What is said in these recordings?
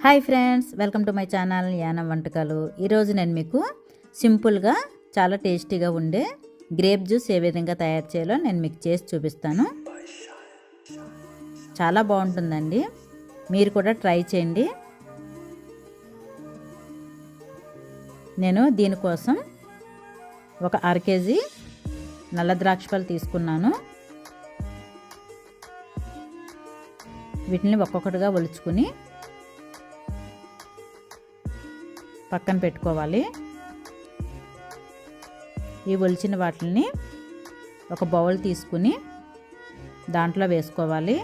Hi friends, welcome to my channel Yanam వంటకాలు. ఈరోజు నేను మీకు సింపుల్గా చాలా టేస్టీగా ఉండే గ్రేప్ జ్యూస్ ఏ విధంగా తయారు చేయాలో నేను మీకు చేసి చూపిస్తాను. చాలా బాగుంటుందండి, మీరు కూడా ట్రై చేయండి. నేను దీనికోసం ఒక 1/2 కేజీ నల్ల ద్రాక్ష పళ్ళు తీసుకున్నాను. వీటిని ఒక్కొక్కటిగా ఒలుచుకుని పక్కన పెట్టుకోవాలి. ఈ ఒలిచిన వాటిని ఒక బౌల్ తీసుకుని దాంట్లో వేసుకోవాలి.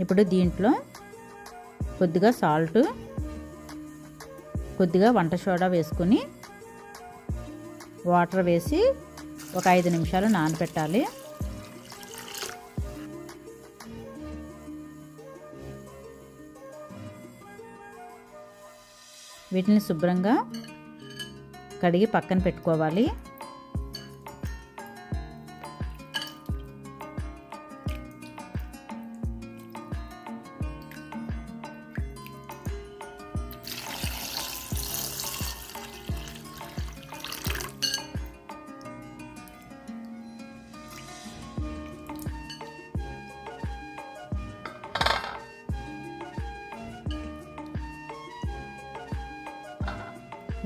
ఇప్పుడు దీంట్లో కొద్దిగా సాల్ట్, కొద్దిగా వంట సోడా వేసుకుని వాటర్ వేసి ఒక 5 నిమిషాలు నానబెట్టాలి. వీటిని శుభ్రంగా కడిగి పక్కన పెట్టుకోవాలి.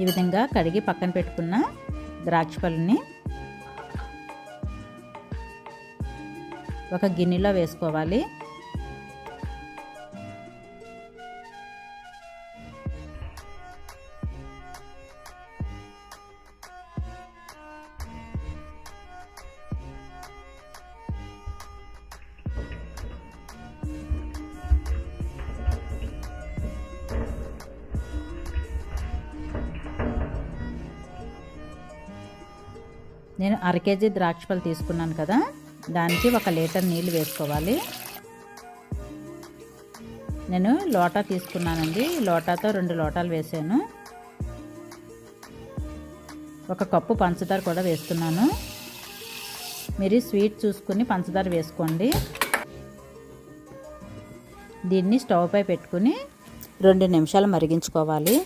ఈ విధంగా కడిగి పక్కన పెట్టుకున్న ద్రాక్ష పళ్ళని ఒక గిన్నెలో వేసుకోవాలి. నేను 1/2 కేజీ ద్రాక్ష పళ్ళు తీసుకున్నాను కదా, దానికి 1 లీటర్ నీళ్ళు వేసుకోవాలి. నేను లోటా తీసుకున్నానండి, లోటాతో 2 లోటాలు వేసాను. 1 కప్పు పంచదార కూడా వేస్తున్నాను. మీరు స్వీట్ చూసుకుని పంచదార వేసుకోండి. దీన్ని స్టవ్ పై పెట్టుకుని 2 నిమిషాలు మరిగించుకోవాలి.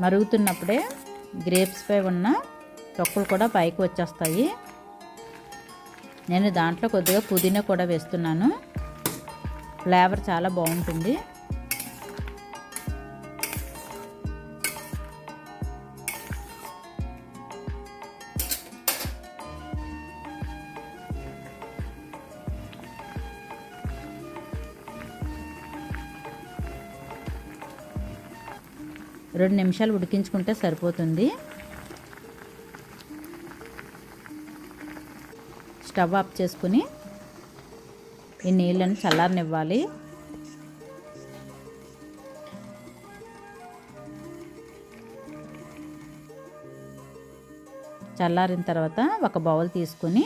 మరుగుతున్నప్పుడే గ్రేప్స్ పై ఉన్న తొక్కలు కూడా పైకి వచ్చేస్తాయి. నేను దాంట్లో కొద్దిగా పుదీనా కూడా వేస్తున్నాను. ఫ్లేవర్ చాలా బాగుంటుంది. రెండు నిమిషాలు ఉడికించుకుంటే సరిపోతుంది. స్టవ్ ఆఫ్ చేసుకుని ఈ నీళ్ళని చల్లారనివ్వాలి. చల్లారిన తర్వాత ఒక బౌల్ తీసుకుని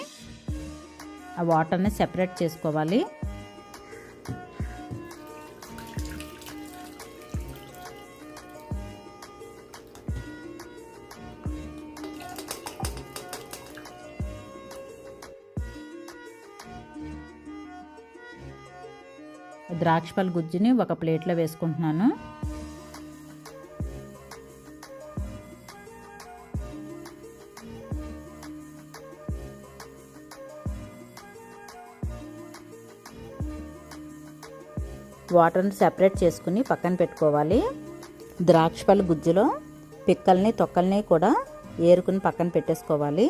ఆ వాటర్ని సెపరేట్ చేసుకోవాలి. ద్రాక్ష పళ్ళ గుజ్జుని ఒక ప్లేట్లో వేసుకుంటున్నాను. వాటర్ని సెపరేట్ చేసుకుని పక్కన పెట్టుకోవాలి. ద్రాక్ష పళ్ళ గుజ్జులో పిక్కల్ని తొక్కల్ని కూడా ఏరుకుని పక్కన పెట్టేసుకోవాలి.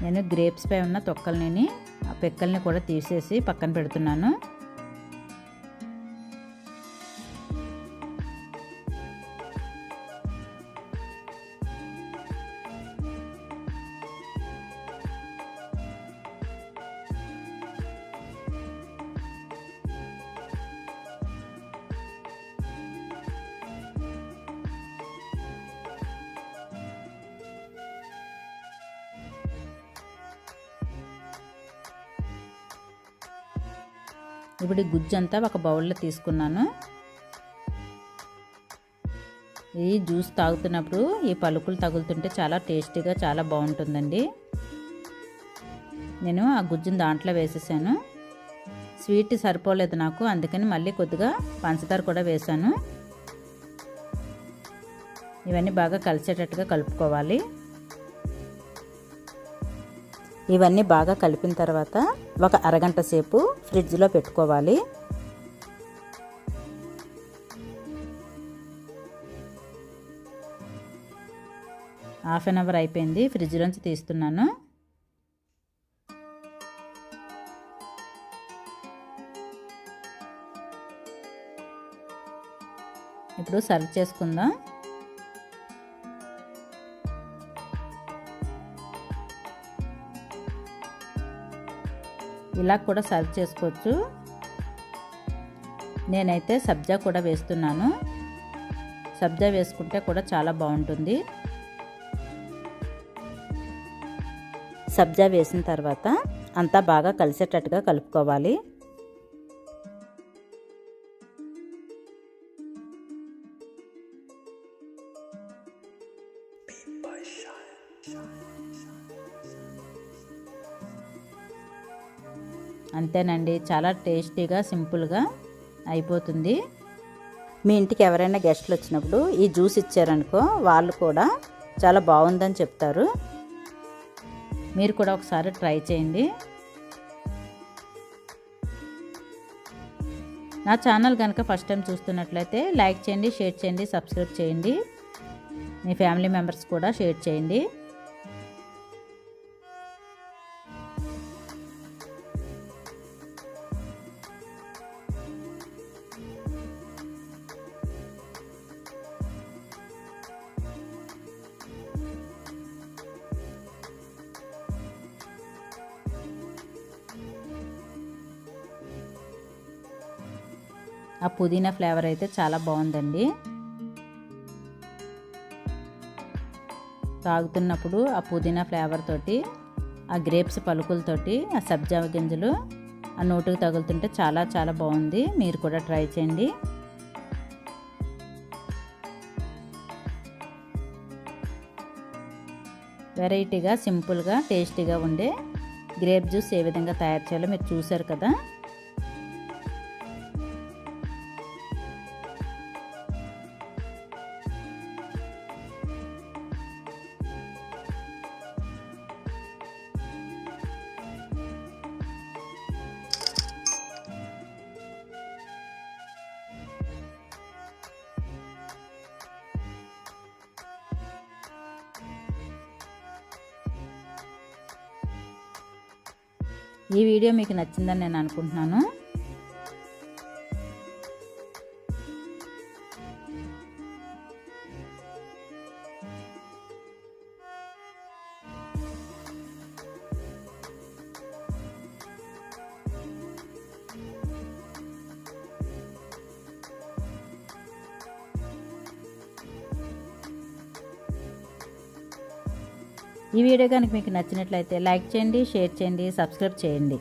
నేను గ్రేప్స్ పై ఉన్న తొక్కల్ని ఆ పిక్కల్ని కూడా తీసేసి పక్కన పెడుతున్నాను. ఇప్పుడు ఈ గుజ్జు అంతా ఒక బౌల్లో తీసుకున్నాను. ఈ జ్యూస్ తాగుతున్నప్పుడు ఈ పలుకులు తగులుతుంటే చాలా టేస్టీగా చాలా బాగుంటుందండి. నేను ఆ గుజ్జుని దాంట్లో వేసేసాను. స్వీట్ సరిపోలేదు నాకు, అందుకని మళ్ళీ కొద్దిగా పంచదార కూడా వేసాను. ఇవన్నీ బాగా కలిసేటట్టుగా కలుపుకోవాలి. ఇవన్నీ బాగా కలిపిన తర్వాత ఒక అరగంట సేపు ఫ్రిడ్జ్లో పెట్టుకోవాలి. హాఫ్ అన్ అవర్ అయిపోయింది, ఫ్రిడ్జ్లోంచి తీస్తున్నాను. ఇప్పుడు సర్వ్ చేసుకుందాం. ఇలా కూడా సర్వ్ చేసుకోవచ్చు. నేనైతే సబ్జా కూడా వేస్తున్నాను. సబ్జా వేసుకుంటే కూడా చాలా బాగుంటుంది. సబ్జా వేసిన తర్వాత అంతా బాగా కలిసేటట్టుగా కలుపుకోవాలి. అంతేనండి, చాలా టేస్టీగా సింపుల్గా అయిపోతుంది. మీ ఇంటికి ఎవరైనా గెస్ట్లు వచ్చినప్పుడు ఈ జ్యూస్ ఇచ్చారనుకో, వాళ్ళు కూడా చాలా బాగుందని చెప్తారు. మీరు కూడా ఒకసారి ట్రై చేయండి. నా ఛానల్ కనుక ఫస్ట్ టైం చూస్తున్నట్లయితే లైక్ చేయండి, షేర్ చేయండి, సబ్స్క్రైబ్ చేయండి. మీ ఫ్యామిలీ మెంబర్స్ కూడా షేర్ చేయండి. ఆ పుదీనా ఫ్లేవర్ అయితే చాలా బాగుందండి. తాగుతున్నప్పుడు ఆ పుదీనా ఫ్లేవర్ తోటి, ఆ గ్రేప్స్ పలుకులతోటి, ఆ సబ్జా గింజలు ఆ నోటికి తగులుతుంటే చాలా చాలా బాగుంది. మీరు కూడా ట్రై చేయండి. వెరైటీగా, సింపుల్గా, టేస్టీగా ఉండే గ్రేప్ జ్యూస్ ఏ విధంగా తయారు చేయాలో మీరు చూసారు కదా. ఈ వీడియో మీకు నచ్చిందని నేను అనుకుంటున్నాను. ఈ వీడియో కనుక మీకు నచ్చినట్లయితే లైక్ చేయండి, షేర్ చేయండి, సబ్స్క్రైబ్ చేయండి.